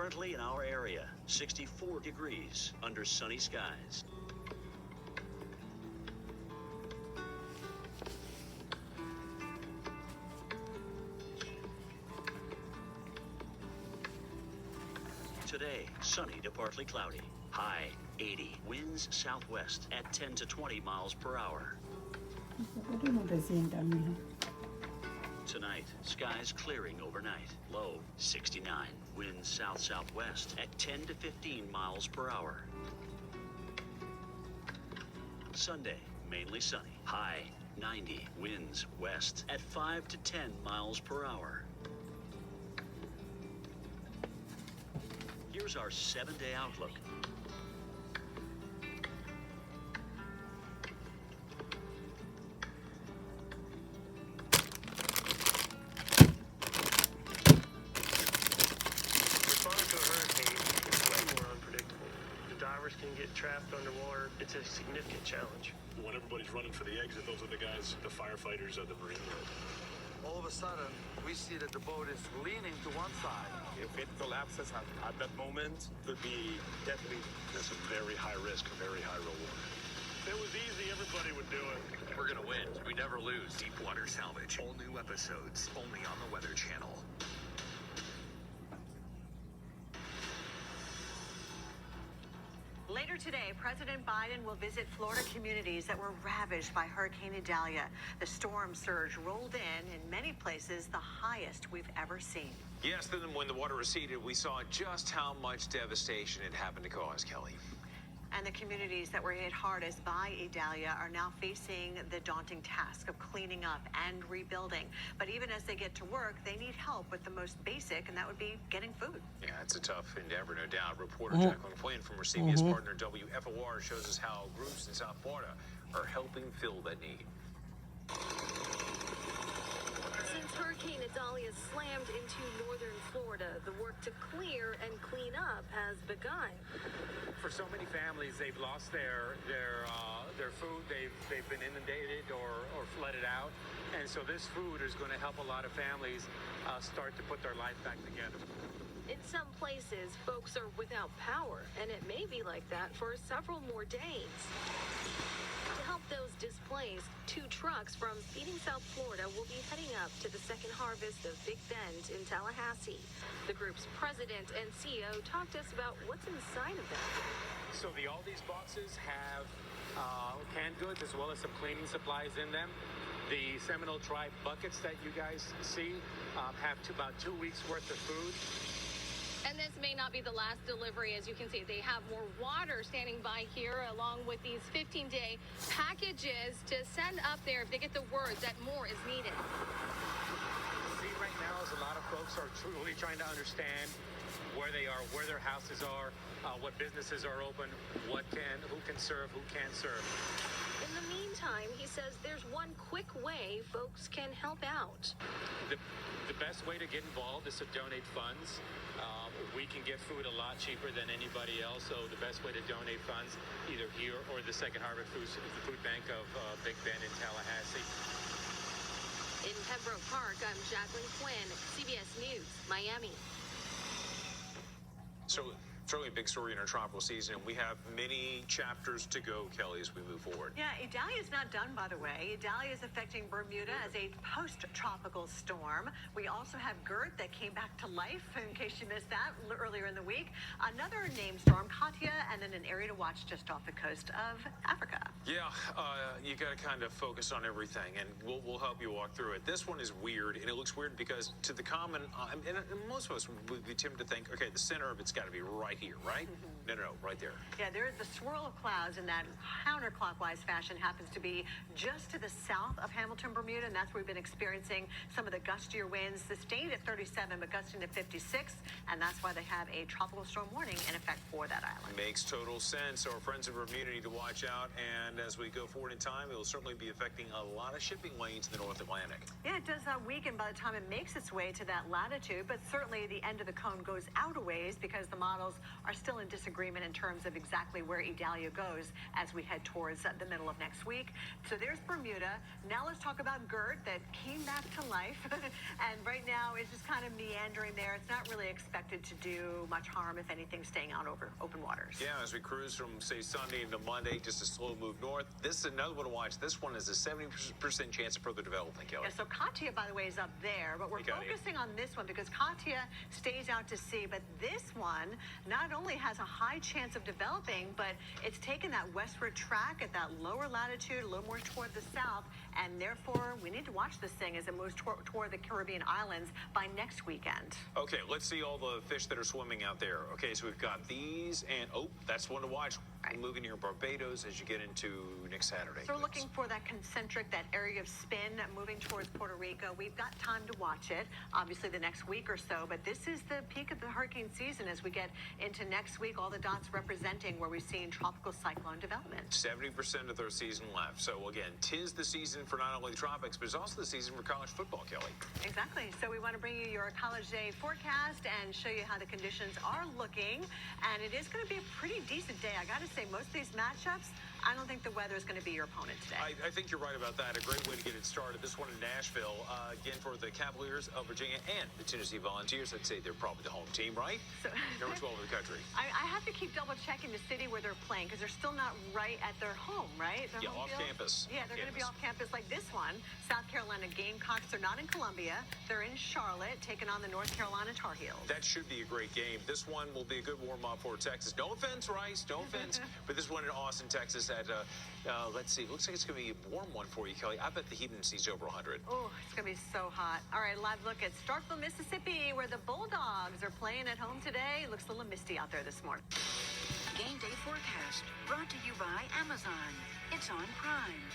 Currently in our area, 64 degrees under sunny skies. Today, sunny to partly cloudy. High 80. Winds southwest at 10 to 20 miles per hour. Tonight, skies clearing overnight. Low 69. Winds south-southwest at 10 to 15 miles per hour. Sunday, mainly sunny. High 90. Winds west at 5 to 10 miles per hour. Here's our 7-day outlook. Can get trapped underwater. It's a significant challenge. When everybody's running for the exit, those are the guys, the firefighters of the Marine Corps. All of a sudden, we see that the boat is leaning to one side. If it collapses at that moment, it could be deadly. That's a very high risk, a very high reward. If it was easy, everybody would do it. We're gonna win. We never lose. Deepwater Salvage. All new episodes, only on the Weather Channel. Later today, President Biden will visit Florida communities that were ravaged by Hurricane Idalia. The storm surge rolled in many places, the highest we've ever seen. Yes, then when the water receded, we saw just how much devastation it happened to cause, Kelly. And the communities that were hit hardest by Idalia are now facing the daunting task of cleaning up and rebuilding. But even as they get to work, they need help with the most basic, and that would be getting food. Yeah, it's a tough endeavor, no doubt. Reporter Jacqueline Quinn from our CBS partner WFOR shows us how groups in South Florida are helping fill that need. Since Hurricane Idalia slammed into northern Florida, the work to clear and clean up has begun. For so many families, they've lost their food. They've been inundated or flooded out, and so this food is going to help a lot of families start to put their life back together. In some places, folks are without power, and it may be like that for several more days. To help those displaced, 2 trucks from Feeding South Florida will be heading up to the second harvest of Big Bend in Tallahassee. The group's president and CEO talked to us about what's inside of them. So all these boxes have canned goods as well as some cleaning supplies in them. The Seminole Tribe buckets that you guys see have about 2 weeks worth of food. And this may not be the last delivery. As you can see, they have more water standing by here along with these 15-day packages to send up there if they get the word that more is needed. See, right now is a lot of folks are truly trying to understand where they are, where their houses are, what businesses are open, who can serve, who can't serve. In the meantime, he says there's one quick way folks can help out. The best way to get involved is to donate funds. We can get food a lot cheaper than anybody else, so the best way to donate funds, either here or the Second Harvest Food Bank of Big Bend in Tallahassee. In Pembroke Park, I'm Jacqueline Quinn, CBS News, Miami. So, certainly a big story in our tropical season, and we have many chapters to go, Kelly, as we move forward. Yeah, Idalia is not done, by the way. Idalia is affecting Bermuda as a post-tropical storm. We also have Gert that came back to life, in case you missed that earlier in the week. Another named storm, Katia, and then an area to watch just off the coast of Africa. Yeah, you got to kind of focus on everything, and we'll help you walk through it. This one is weird, and it looks weird because to the common, and most of us would be tempted to think, okay, the center of it's got to be right here, right? No, right there. Yeah, there's the swirl of clouds in that counterclockwise fashion happens to be just to the south of Hamilton, Bermuda, and that's where we've been experiencing some of the gustier winds, sustained at 37, but gusting to 56, and that's why they have a tropical storm warning in effect for that island. Makes total sense. So our friends in Bermuda need to watch out, and as we go forward in time, it will certainly be affecting a lot of shipping lanes in the North Atlantic. Yeah, it does not weaken by the time it makes its way to that latitude, but certainly the end of the cone goes out a ways because the models are still in disagreement in terms of exactly where Idalia goes as we head towards the middle of next week. So there's Bermuda. Now let's talk about Gert that came back to life. And right now it's just kind of meandering there. It's not really expected to do much harm, if anything, staying out over open waters. Yeah, as we cruise from, say, Sunday into Monday, just a slow move north. This is another one to watch. This one is a 70% chance of further development, Kelly. Yeah, so Katia, by the way, is up there, but we're focusing on this one because Katia stays out to sea. But this one not only has a high chance of developing, but it's taken that westward track at that lower latitude, a little more toward the south, and therefore we need to watch this thing as it moves toward the Caribbean islands by next weekend. Okay, let's see all the fish that are swimming out there. Okay, so we've got these, and that's one to watch. Right. Moving near Barbados as you get into next Saturday. So we're looking for that concentric, that area of spin moving towards Puerto Rico. We've got time to watch it, obviously the next week or so, but this is the peak of the hurricane season as we get into next week. All the dots representing where we've seen tropical cyclone development. 70% of their season left. So again, 'tis the season for not only the tropics, but it's also the season for college football, Kelly. Exactly. So we want to bring you your college day forecast and show you how the conditions are looking. And it is going to be a pretty decent day. I got to say, most of these matchups, I don't think the weather is going to be your opponent today. I think you're right about that. A great way to get it started. This one in Nashville, again, for the Cavaliers of Virginia and the Tennessee Volunteers. I'd say they're probably the home team, right? So, Number 12 in the country. I have to keep double checking the city where they're playing because they're still not right at their home, right? Their home off field? campus. Yeah, they're going to be off campus like this one. South Carolina Gamecocks are not in Columbia. They're in Charlotte, taking on the North Carolina Tar Heels. That should be a great game. This one will be a good warm-up for Texas. No offense, Rice. No offense. But this one in Austin, Texas at, let's see, looks like it's going to be a warm one for you, Kelly. I bet the humidity's over 100. Oh, it's going to be so hot. All right, live look at Starkville, Mississippi, where the Bulldogs are playing at home today. It looks a little misty out there this morning. Game day forecast brought to you by Amazon. It's on Prime.